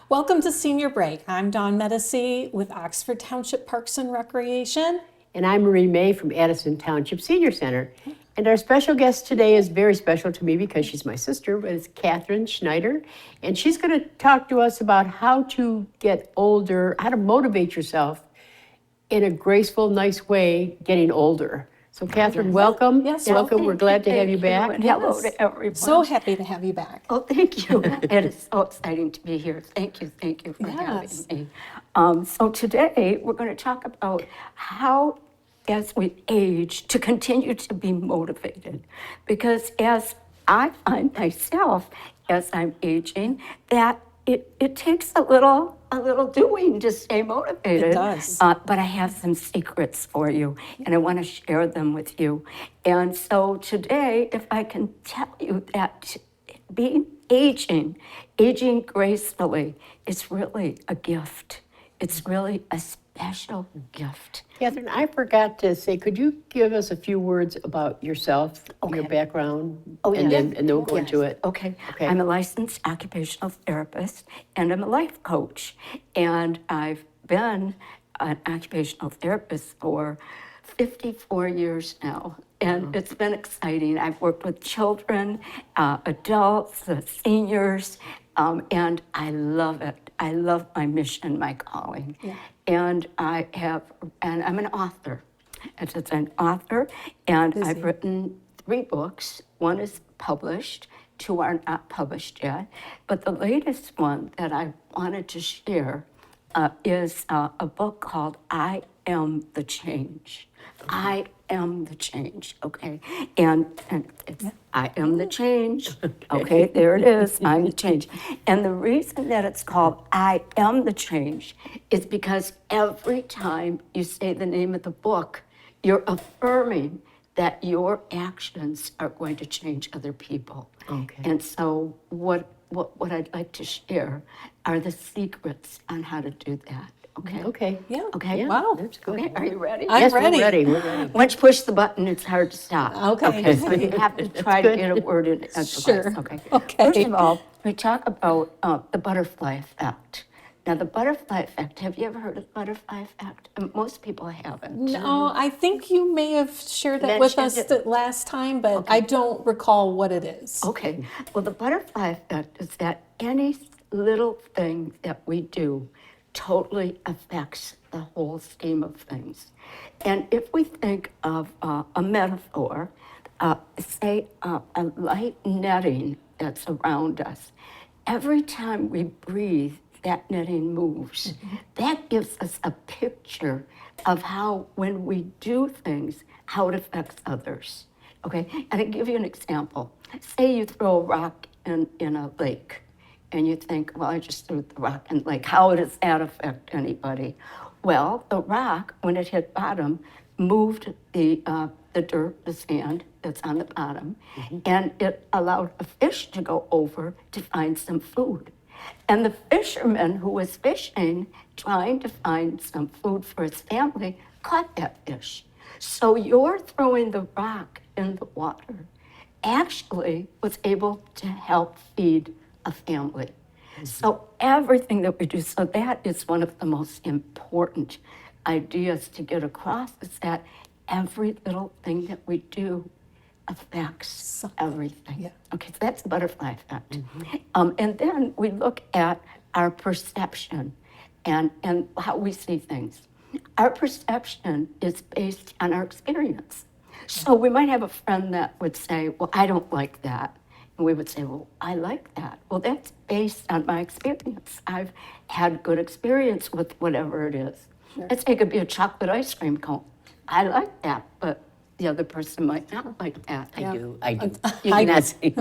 Welcome to Senior Break. I'm Dawn Medici with Oxford Township Parks and Recreation. And I'm Marie May from Addison Township Senior Center. And our special guest today is very special to me because she's my sister, but it's Catherine Schneider. And she's going to talk to us about how to get older, how to motivate yourself in a graceful, nice way getting older. So Catherine, welcome. Yes, welcome. We're glad to have you back. And hello to everyone. So happy to have you back. Oh, thank you. It is so exciting to be here. Thank you for Yes. having me. So today we're going to talk about how, as we age, to continue to be motivated. Because as I find myself, as I'm aging, that it takes a little doing to stay motivated. It does. But I have some secrets for you, and I want to share them with you. And so today, if I can tell you that aging gracefully is really a gift. It's really a special gift. Catherine, I forgot to say, could you give us a few words about yourself, your Okay. background, Oh, and yeah. then we'll go into it. Okay. Okay. I'm a licensed occupational therapist and I'm a life coach. And I've been an occupational therapist for 54 years now. And it's been exciting. I've worked with children, adults, seniors, and I love it. I love my mission, my calling. Yeah. And I'm an author. It's an author, and Busy. I've written 3 books. One is published, 2 are not published yet. But the latest one that I wanted to share is a book called I Am the Change. I am the change, okay? And it's I am the change. Okay, there it is. I'm the change. And the reason that it's called I am the change is because every time you say the name of the book, you're affirming that your actions are going to change other people. Okay. And so what I'd like to share are the secrets on how to do that. Okay. Okay. Yeah. Okay. Yeah, Wow. that's good. Okay, are you ready? I'm yes, ready. we're ready. We're ready. Once you push the button, it's hard to stop. Okay. So you have to try to get a word in edgewise. Sure. Okay. Okay. First of all, we talk about the butterfly effect. Now, the butterfly effect, have you ever heard of the butterfly effect? Most people haven't. No, I think you may have shared that with us Mentioned it. the last time, but I don't recall what it is. Okay. Well, the butterfly effect is that any little thing that we do totally affects the whole scheme of things. And if we think of a metaphor, say a light netting that's around us, every time we breathe, that netting moves. That gives us a picture of how, when we do things, how it affects others. Okay, and I'll give you an example. Say you throw a rock in a lake, and you think, well, I just threw the rock in the lake. How does that affect anybody? Well, the rock, when it hit bottom, moved the dirt, the sand that's on the bottom, and it allowed a fish to go over to find some food. And the fisherman who was fishing, trying to find some food for his family, caught that fish. So your throwing the rock in the water actually was able to help feed a family. So everything that we do, so that is one of the most important ideas to get across, is that every little thing that we do affects everything. Yeah. Okay, so that's the butterfly effect. And then we look at our perception and how we see things. Our perception is based on our experience. So we might have a friend that would say, well, I don't like that. And we would say, well, I like that. Well, that's based on my experience. I've had good experience with whatever it is. Let's say it could be a chocolate ice cream cone. I like that, but the other person might not like that. I do. I do. I- Nancy.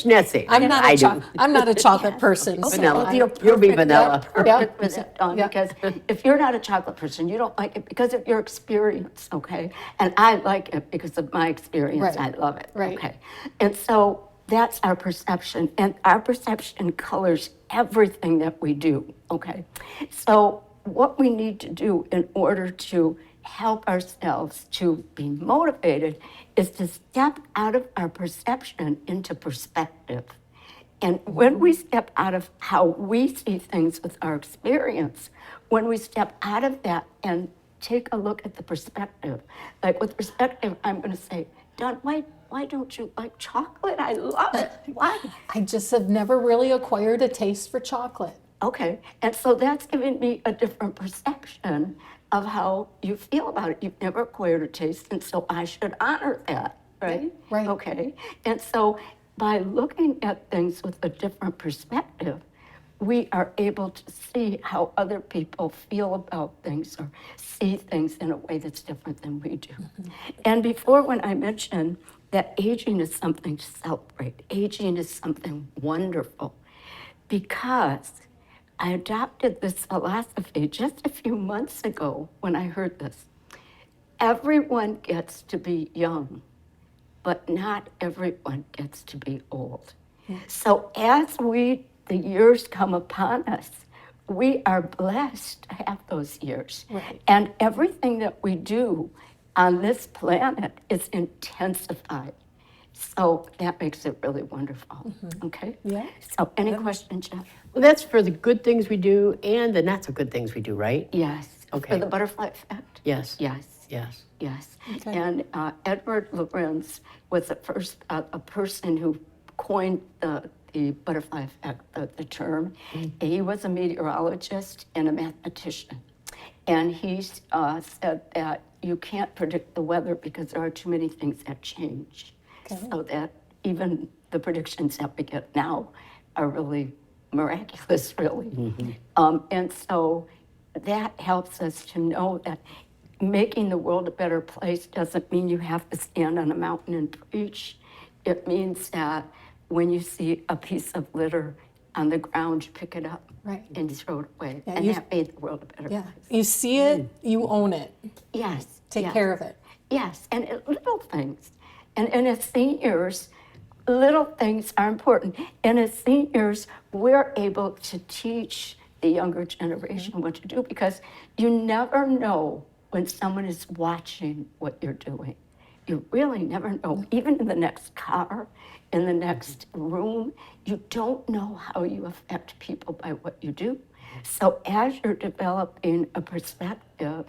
Nancy. I'm not a chocolate person. so Vanilla. I- You'll be vanilla. Perfect with it, Dawn, Yeah. because if you're not a chocolate person, you don't like it because of your experience, okay? And I like it because of my experience. Right. I love it. Right. Okay. And so that's our perception, and our perception colors everything that we do, okay? So what we need to do in order to help ourselves to be motivated is to step out of our perception into perspective. And when we step out of how we see things with our experience, when we step out of that and take a look at the perspective, like with perspective, I'm going to say, Dawn, why don't you like chocolate? I love it. Why? I just have never really acquired a taste for chocolate. Okay, and so that's giving me a different perception of how you feel about it. You've never acquired a taste, and so I should honor that, right? Right. Okay, and so by looking at things with a different perspective, we are able to see how other people feel about things or see things in a way that's different than we do. And before, when I mentioned that aging is something to celebrate, aging is something wonderful, because I adopted this philosophy just a few months ago when I heard this. Everyone gets to be young, but not everyone gets to be old. So as the years come upon us, we are blessed to have those years. Right. And everything that we do on this planet is intensified. So that makes it really wonderful. Okay? Yeah. So any questions, Jeff? Well, that's for the good things we do and the not so good things we do, right? Yes. Okay. For the butterfly effect? Yes. Yes. Yes. Yes. Okay. And Edward Lorenz was the first a person who coined the butterfly effect, the term. He was a meteorologist and a mathematician. And he said that you can't predict the weather because there are too many things that change. Okay. So that even the predictions that we get now are really miraculous, really. And so that helps us to know that making the world a better place doesn't mean you have to stand on a mountain and preach. It means that when you see a piece of litter on the ground, you pick it up Right. and you throw it away. Yeah, and you- that made the world a better Yeah. place. You see it, you own it. Yes. Take yes. care of it. Yes, and little things. And as seniors, little things are important. And as seniors, we're able to teach the younger generation what to do because you never know when someone is watching what you're doing. You really never know. Even in the next car, in the next room, you don't know how you affect people by what you do. So as you're developing a perspective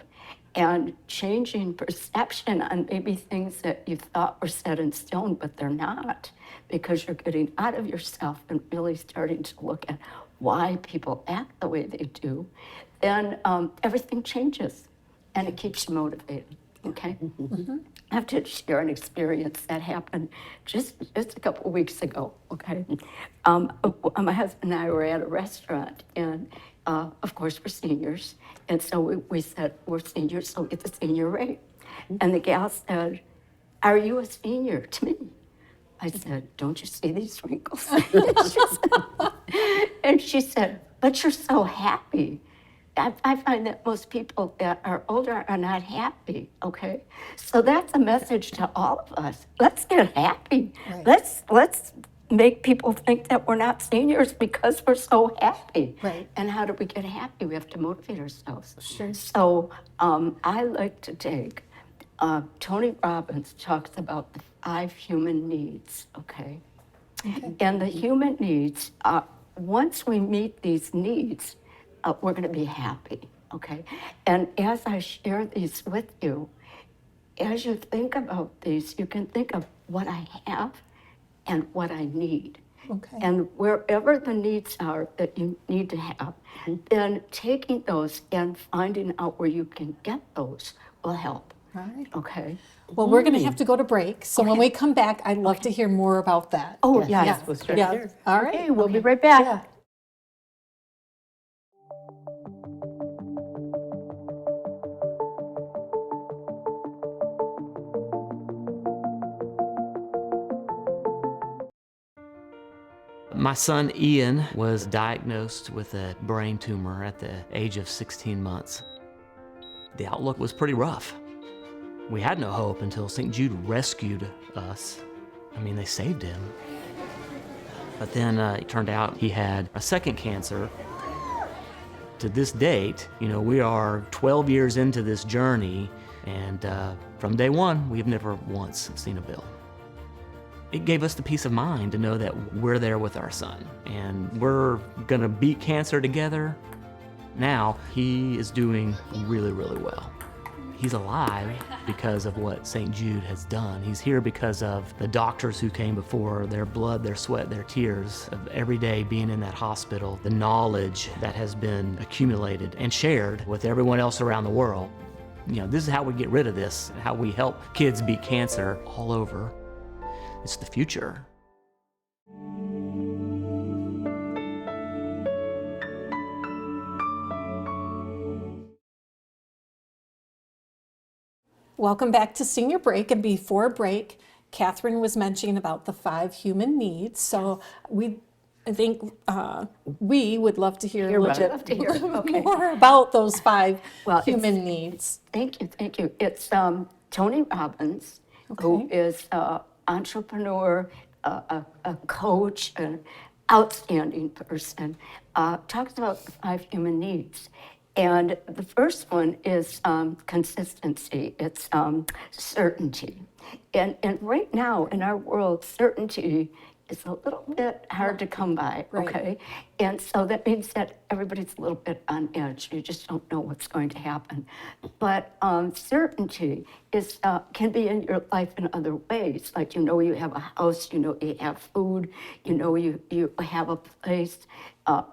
and changing perception on maybe things that you thought were set in stone, but they're not, because you're getting out of yourself and really starting to look at why people act the way they do, then everything changes and it keeps you motivated, okay? I have to share an experience that happened just a couple of weeks ago, okay? My husband and I were at a restaurant, and of course, we're seniors. And so we said, we're seniors, so get the senior rate. And the gal said, "Are you a senior?" to me. I said, "Don't you see these wrinkles?" And she said, "But you're so happy." I find that most people that are older are not happy, okay? So that's a message to all of us. Let's get happy. Right. Let's make people think that we're not seniors because we're so happy. Right. And how do we get happy? We have to motivate ourselves. Sure. So I like to take, Tony Robbins talks about the 5 human needs, okay? And the human needs, once we meet these needs, we're going to be happy, okay? And as I share these with you, as you think about these, you can think of what I have and what I need. Okay. And wherever the needs are that you need to have, then taking those and finding out where you can get those will help, All right. okay? Well, we're going to have to go to break. So when we come back, I'd love to hear more about that. Oh, Yes, yes. yes, we'll start Yeah. there. All right. Okay, we'll be right back. Yeah. My son Ian was diagnosed with a brain tumor at the age of 16 months. The outlook was pretty rough. We had no hope until St. Jude rescued us. I mean, they saved him. But then it turned out he had a second cancer. To this date, we are 12 years into this journey, and from day one, we've never once seen a bill. it gave us the peace of mind to know that we're there with our son and we're gonna beat cancer together. Now, he is doing really, really well. He's alive because of what St. Jude has done. He's here because of the doctors who came before, their blood, their sweat, their tears, of every day being in that hospital, the knowledge that has been accumulated and shared with everyone else around the world. You know, this is how we get rid of this, how we help kids beat cancer all over. It's the future. Welcome back to Senior Break. And before break, Catherine was mentioning about the 5 human needs. So I think we would love to hear a little bit more about those 5 human needs. Thank you. It's Tony Robbins, who is an entrepreneur, a coach, an outstanding person, talks about the 5 human needs. And the first one is consistency. It's certainty. And right now in our world, certainty is a little bit hard to come by, okay? And so that means that everybody's a little bit on edge. You just don't know what's going to happen. But certainty is can be in your life in other ways. Like, you know, you have a house, you know, you have food, you know, you have a place.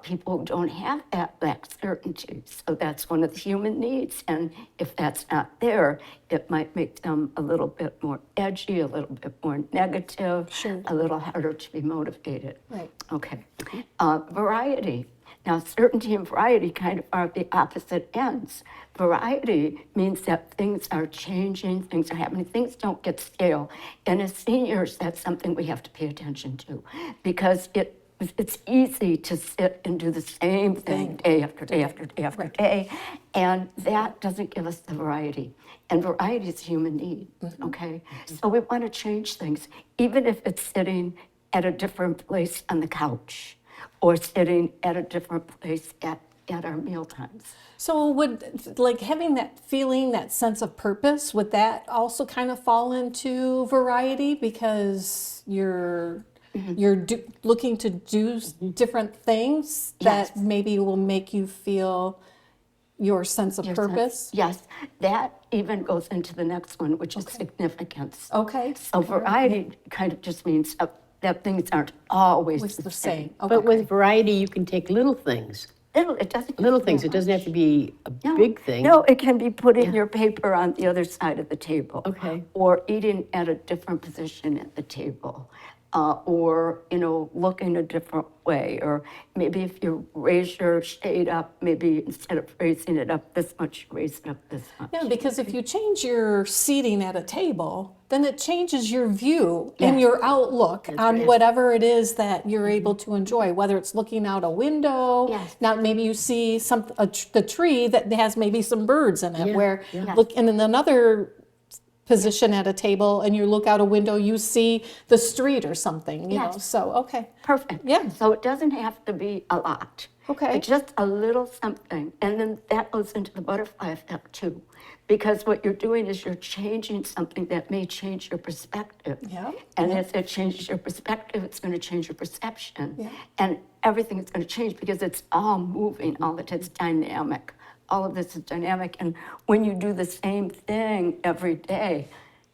People don't have that certainty. So that's one of the human needs. And if that's not there, it might make them a little bit more edgy, a little bit more negative, a little harder to be motivated. Right. Okay. Variety. Now, certainty and variety kind of are the opposite ends. Variety means that things are changing, things are happening, things don't get stale. And as seniors, that's something we have to pay attention to, because it's easy to sit and do the same thing day after day after day after day, and that doesn't give us the variety. And variety is a human need, okay? So we want to change things, even if it's sitting at a different place on the couch or sitting at a different place at our meal times. So would, like, having that feeling, that sense of purpose, would that also kind of fall into variety, because you're looking to do different things that maybe will make you feel your sense of purpose? Yes, that even goes into the next one, which is significance. Okay. So variety kind of just means that things aren't always the same. Okay. But with variety, you can take little things. It doesn't Little things. It doesn't have to be a big thing. No, it can be putting your paper on the other side of the table. Okay. Or eating at a different position at the table. Or, you know, looking a different way. Or maybe if you raise your shade up, maybe instead of raising it up this much, raise it up this much. Yeah, because if you change your seating at a table, then it changes your view and your outlook on whatever it is that you're able to enjoy, whether it's looking out a window. Yes. Now maybe you see the tree that has maybe some birds in it, where look, and in another position at a table and you look out a window, you see the street or something, you know, so, okay. Perfect. Yeah. So it doesn't have to be a lot. Okay. It's just a little something. And then that goes into the butterfly effect too. Because what you're doing is you're changing something that may change your perspective. Yeah. And as it changes your perspective, it's going to change your perception. Yeah. And everything is going to change because it's all moving, all of it's dynamic. All of this is dynamic. And when you do the same thing every day,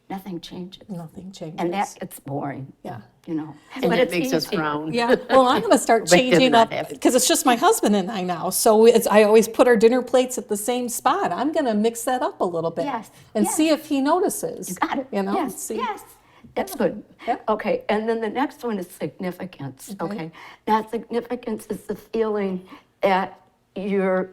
nothing changes. Nothing changes. And that gets boring. Yeah. You know. And But it it's makes us easy. frown. Yeah, well, I'm going to start changing not up, happen. because it's just my husband and I now. So I always put our dinner plates at the same spot. I'm going to mix that up a little bit Yes, and yes. see if he notices. You got it. You know, Yes, see. yes. That's good. Yeah. Okay, and then the next one is significance. Okay. Now, significance is the feeling that you're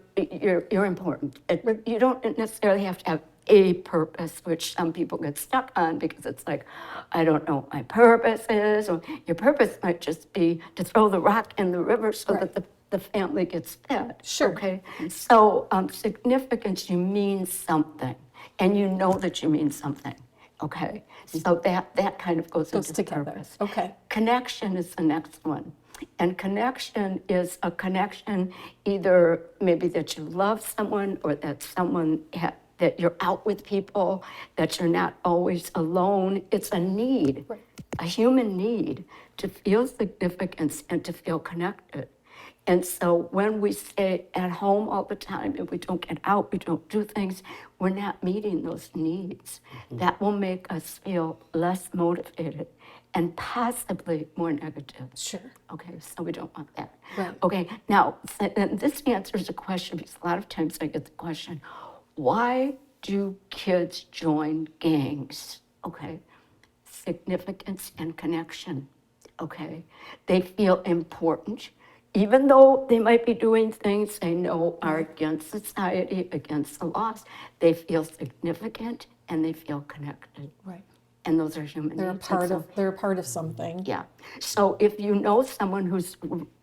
important. You don't necessarily have to have a purpose, which some people get stuck on because it's like, I don't know what my purpose is, or your purpose might just be to throw the rock in the river so that the family gets fed. Sure. Okay. So significance, you mean something, and you know that you mean something. Okay. So that kind of goes into the together. purpose. Okay. Connection is the next one. And connection is a connection either maybe that you love someone, or that that you're out with people, that you're not always alone. It's a need. Right. a human need to feel significance and to feel connected. And so when we stay at home all the time and we don't get out, we don't do things, we're not meeting those needs. That will make us feel less motivated and possibly more negative. Sure. Okay, so we don't want that. Right. Okay, now, and this answers a question, because a lot of times I get the question, why do kids join gangs? Okay, significance and connection. Okay, they feel important. Even though they might be doing things they know are against society, against the laws, they feel significant and they feel connected. Right. And those are human They're a needs. part And so- of, they're a part of something. Yeah. So if you know someone who's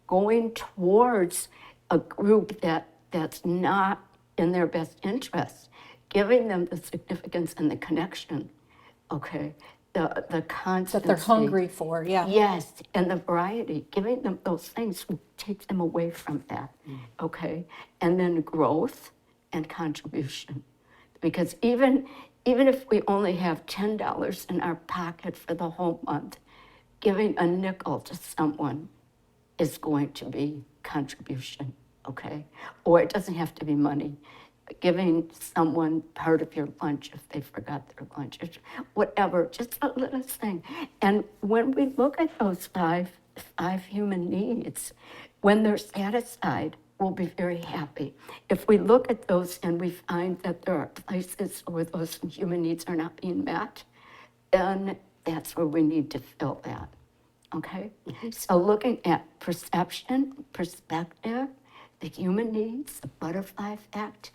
going towards a group that's not in their best interest, giving them the significance and the connection, okay, the constancy. That they're hungry for, yeah. Yes, and the variety, giving them those things will take them away from that, okay? And then growth and contribution. Because even if we only have $10 in our pocket for the whole month, giving a nickel to someone is going to be contribution, okay? Or it doesn't have to be money. Giving someone part of your lunch if they forgot their lunch, whatever, just a little thing. And when we look at those five human needs, when they're satisfied, we'll be very happy. If we look at those and we find that there are places where those human needs are not being met, then that's where we need to fill that, okay? So looking at perception, perspective, the human needs, the butterfly effect,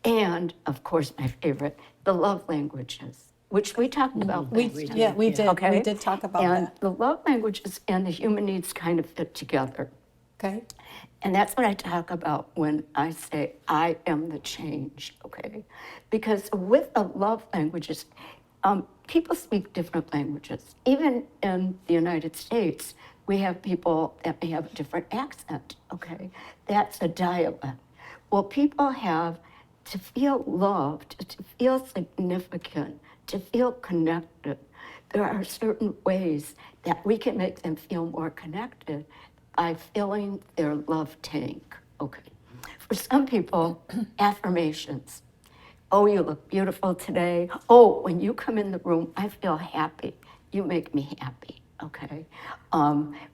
and of course, my favorite, the love languages, which we talked about last time. Yeah, we did. Okay? We did talk about And that. the love languages and the human needs kind of fit together. Okay. And that's what I talk about when I say I am the change, okay? Because with the love languages, people speak different languages. Even in the United States, we have people that may have a different accent, okay? That's a dialect. Well, people have to feel loved, to feel significant, to feel connected. There are certain ways that we can make them feel more connected by filling their love tank, okay? For some people, affirmations. Oh, you look beautiful today. Oh, when you come in the room, I feel happy. You make me happy, okay?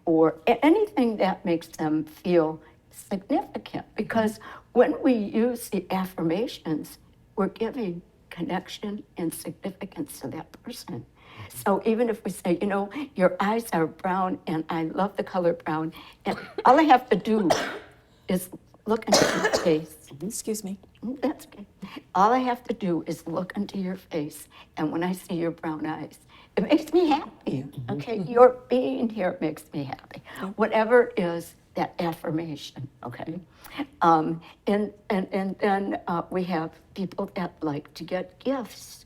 Or anything that makes them feel significant. Because when we use the affirmations, we're giving connection and significance to that person. So even if we say, you know, your eyes are brown and I love the color brown, and all I have to do is look into your face. Excuse me. That's okay. All I have to do is look into your face, and when I see your brown eyes, it makes me happy. Okay, your being here makes me happy. Whatever is that affirmation. Okay, and then we have people that like to get gifts,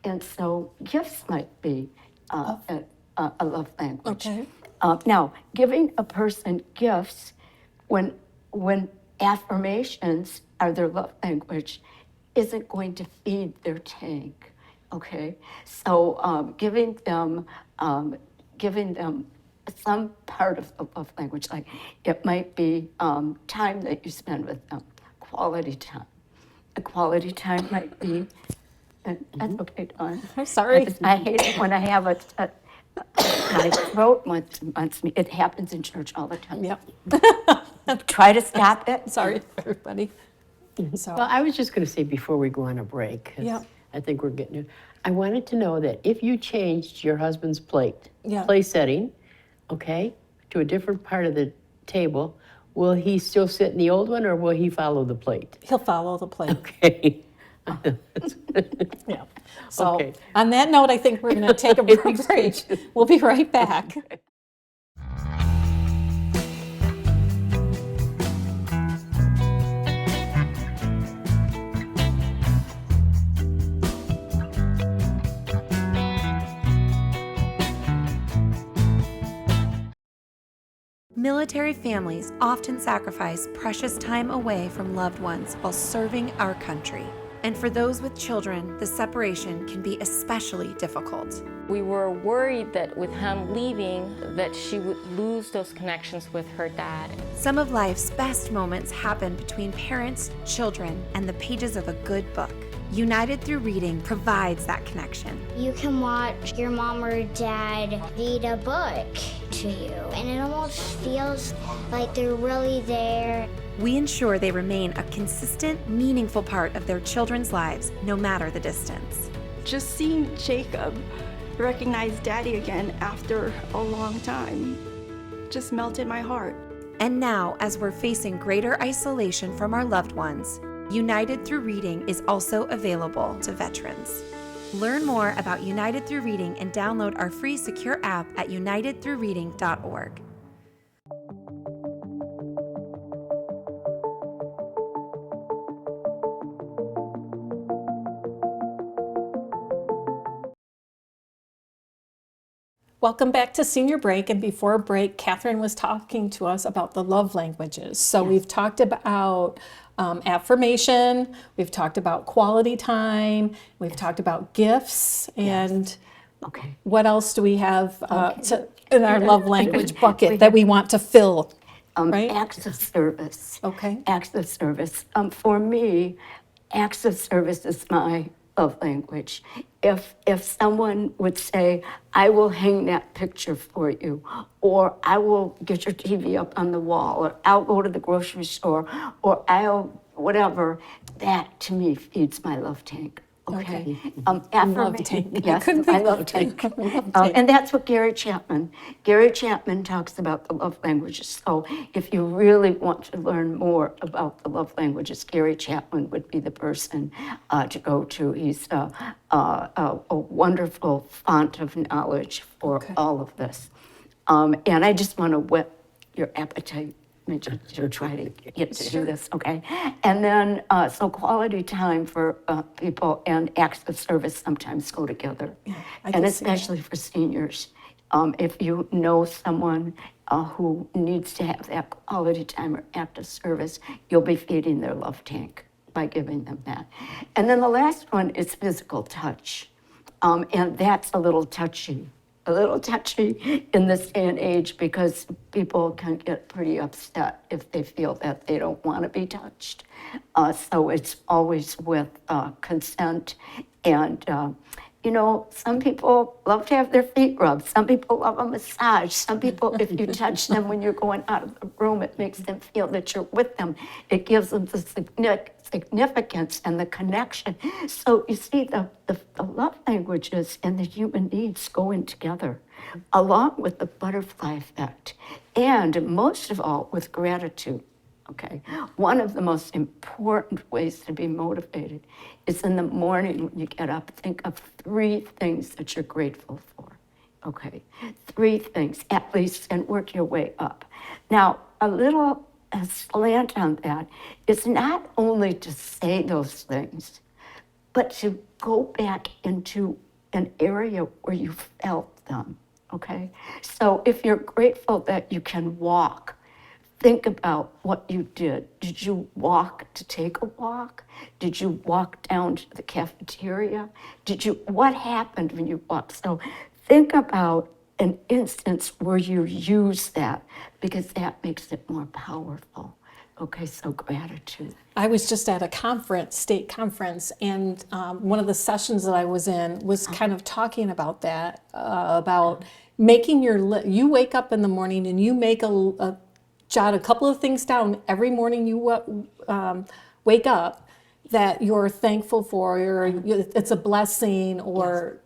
and so gifts might be a love language. Okay. Now, giving a person gifts when affirmations are their love language isn't going to feed their tank, okay? So giving them some part of the love language, like it might be time that you spend with them, quality time. A quality time might be, and that's okay, Dawn. I'm sorry. I hate it when I have my throat wants me. It happens in church all the time. Yep. Try to stop it. Sorry, everybody. So, Well, I was just going to say before we go on a break, 'cause Yeah. I think we're getting. I wanted to know that if you changed your husband's plate, Yeah. place setting, okay, to a different part of the table, will he still sit in the old one, or will he follow the plate? he'll follow the plan. Okay. Yeah. So Okay. on that note, I think we're going to take a brief break. We'll be right back. Military families often sacrifice precious time away from loved ones while serving our country. And for those with children, the separation can be especially difficult. We were worried that with him leaving, that she would lose those connections with her dad. Some of life's best moments happen between parents, children, and the pages of a good book. United Through Reading provides that connection. You can watch your mom or dad read a book to you, and it almost feels like they're really there. We ensure they remain a consistent, meaningful part of their children's lives, no matter the distance. Just seeing Jacob recognize Daddy again after a long time just melted my heart. And now, as we're facing greater isolation from our loved ones, United Through Reading is also available to veterans. Learn more about United Through Reading and download our free secure app at unitedthroughreading.org. Welcome back to Senior Break. And before break, Catherine was talking to us about the love languages. So we've talked about affirmation, we've talked about quality time, we've talked about gifts, and Okay. what else do we have in our love language bucket that we want to fill? Right? Acts of service. Okay. Acts of service. For me, acts of service is my love language. If someone would say, I will hang that picture for you, or I will get your TV up on the wall, or I'll go to the grocery store, or I'll whatever, that to me feeds my love tank. Okay. Love Affirmation. tank. Yes, couldn't I think love of tank. it. Love tank. And that's what Gary Chapman talks about the love languages. So if you really want to learn more about the love languages, Gary Chapman would be the person to go to. He's a wonderful font of knowledge for all of this. And I just want to whet your appetite to try to get to do this, okay? And then, so quality time for people and acts of service sometimes go together. I And can see especially for seniors. If you know someone who needs to have that quality time or act of service, you'll be feeding their love tank by giving them that. And then the last one is physical touch. And that's a little touchy in this day and age because people can get pretty upset if they feel that they don't want to be touched. So it's always with consent. And, you know, some people love to have their feet rubbed. Some people love a massage. Some people, if you touch them when you're going out of the room, it makes them feel that you're with them. It gives them the significance and the connection. So you see, the love languages and the human needs go in together, along with the butterfly effect, and most of all, with gratitude. Okay, one of the most important ways to be motivated is in the morning when you get up, think of 3 things that you're grateful for. Okay, 3 things at least, and work your way up. Now, a slant on that is not only to say those things, but to go back into an area where you felt them. Okay, so if you're grateful that you can walk, think about what you did. Did you walk to take a walk? Did you walk down to the cafeteria? What happened when you walked? So think about an instance where you use that because that makes it more powerful. Okay, so gratitude. I was just at a conference, state conference, and one of the sessions that I was in was kind of talking about that, about making you wake up in the morning and you make jot a couple of things down every morning you wake up that you're thankful for, or it's a blessing, or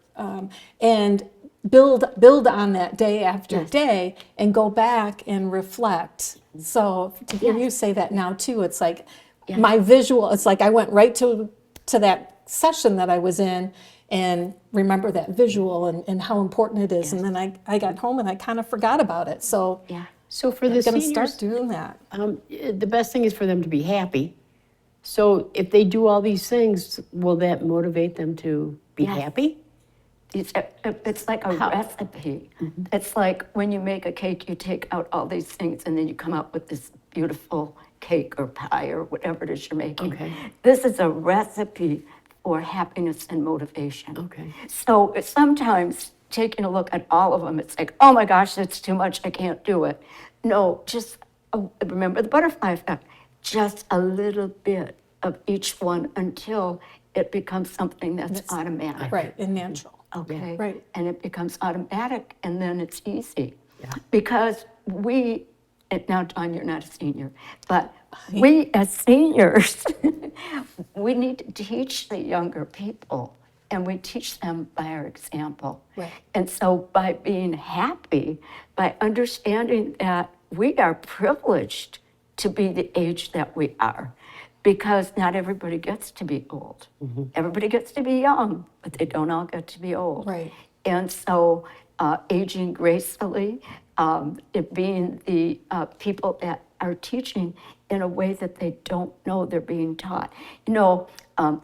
and build on that day after day and go back and reflect. So to hear you say that now too, it's like my visual, it's like I went right to that session that I was in and remember that visual and how important it is. And then I got home and I kind of forgot about it. So So for I'm the going to seniors, start doing that. the best thing is for them to be happy. So if they do all these things, will that motivate them to be happy? It's like a recipe. It's like when you make a cake, you take out all these things and then you come out with this beautiful cake or pie or whatever it is you're making. Okay. This is a recipe for happiness and motivation. Okay. So it's sometimes taking a look at all of them, it's like, oh my gosh, that's too much, I can't do it. No, just remember the butterfly effect, just a little bit of each one until it becomes something that's automatic. Right, and natural. Okay. Right. And it becomes automatic, and then it's easy. Yeah. Because and now, Dawn, you're not a senior, but we as seniors, we need to teach the younger people, and we teach them by our example. Right. And so by being happy, by understanding that we are privileged to be the age that we are, because not everybody gets to be old. Everybody gets to be young, but they don't all get to be old. Right. And so aging gracefully, it being the people that are teaching in a way that they don't know they're being taught. You know,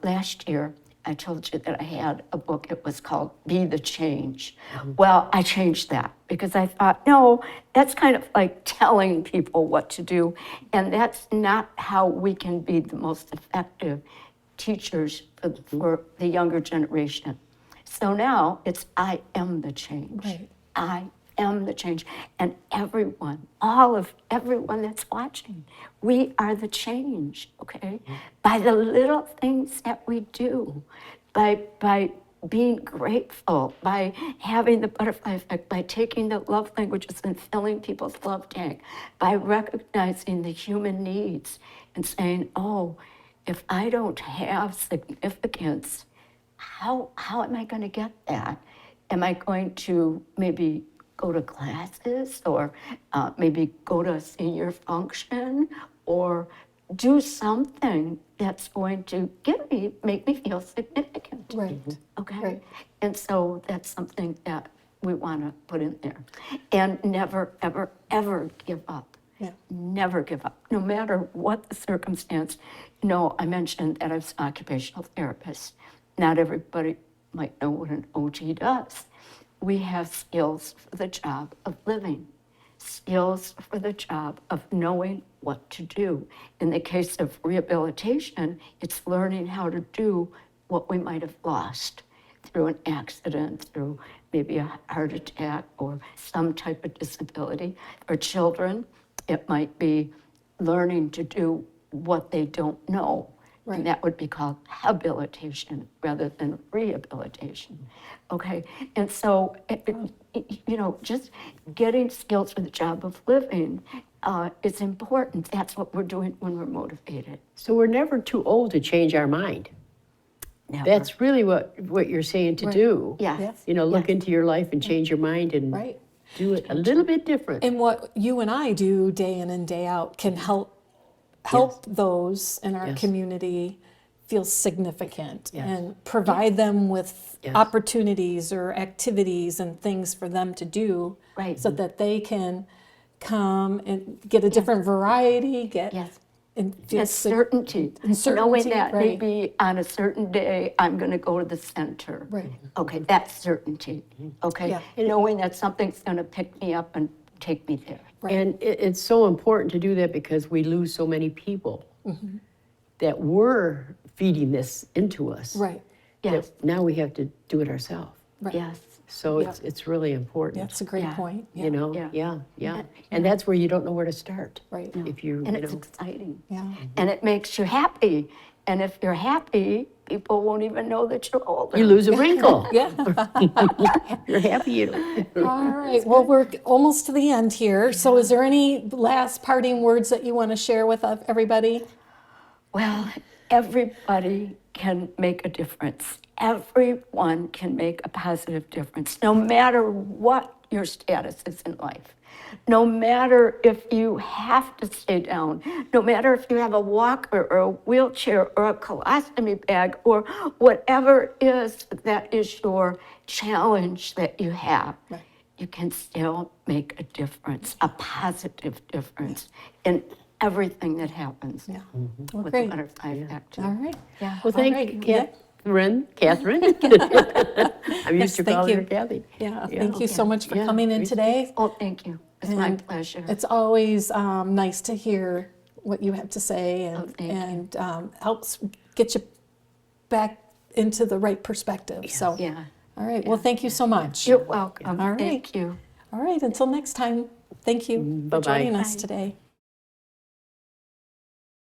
last year, I told you that I had a book, it was called Be the Change. Well, I changed that because I thought, no, that's kind of like telling people what to do, and that's not how we can be the most effective teachers for the younger generation. So now it's I am the change. Right. I am the change. And everyone, everyone that's watching, we are the change, okay? By the little things that we do, by being grateful, by having the butterfly effect, by taking the love languages and filling people's love tank, by recognizing the human needs and saying, oh, if I don't have significance, how am I going to get that? Am I going to maybe go to classes or maybe go to a senior function or do something that's going to make me feel significant? Right. Okay? Right. And so that's something that we want to put in there. And never, ever, ever give up. Yeah. Never give up, no matter what the circumstance. You know, I mentioned that I was an occupational therapist. Not everybody might know what an OT does. We have skills for the job of living, skills for the job of knowing what to do. In the case of rehabilitation, it's learning how to do what we might have lost through an accident, through maybe a heart attack or some type of disability. For children, it might be learning to do what they don't know. Right. And that would be called habilitation rather than rehabilitation. Okay, and so, you know, just getting skills for the job of living is important. That's what we're doing when we're motivated. So we're never too old to change our mind. Never. That's really what you're saying to do. Yes. Yes. You know, look Yes. into your life and change your mind and Right. do it a little bit different. And what you and I do day in and day out can help those in our Yes. community feel significant Yes. and provide them with Yes. opportunities or activities and things for them to do Right. so that they can come and get a different variety, Yes. and feel And certainty. and Knowing certainty, that right. maybe on a certain day, I'm going to go to the center. Right. Okay, that's certainty. Okay, Yeah. knowing that something's going to pick me up and take me there. Right. And it's so important to do that because we lose so many people that were feeding this into us. Right. Yes, That now we have to do it ourselves. Right. yes. So Yeah. it's really important. That's a great Yeah. point. You know, Yeah. yeah. And that's where you don't know where to start. Right. If you, And you it's know, exciting. Yeah. And it makes you happy. And if you're happy, people won't even know that you're older. you lose a wrinkle. Yeah. You're happy you don't. All right. Well, we're almost to the end here. So, is there any last parting words that you want to share with everybody? Well, everybody can make a difference. Everyone can make a positive difference, no matter what your status is in life. No matter if you have to stay down, no matter if you have a walker or a wheelchair or a colostomy bag or whatever it is that is your challenge that you have, you can still make a difference, a positive difference in everything that happens Well, with great. the butterfly effect. All right. Yeah. Well, thank right. you, Yeah. Catherine. I'm used to thank calling her you. Kathy. Yeah. Thank you so much for Yeah. coming in today. Oh, thank you. It's my And pleasure. It's always nice to hear what you have to say, Oh, thank you. and helps get you back into the right perspective. So, Yeah. all right. Well, thank you so much. You're welcome. All right. Thank you. All right. Until next time. Thank you for Bye-bye. joining us today.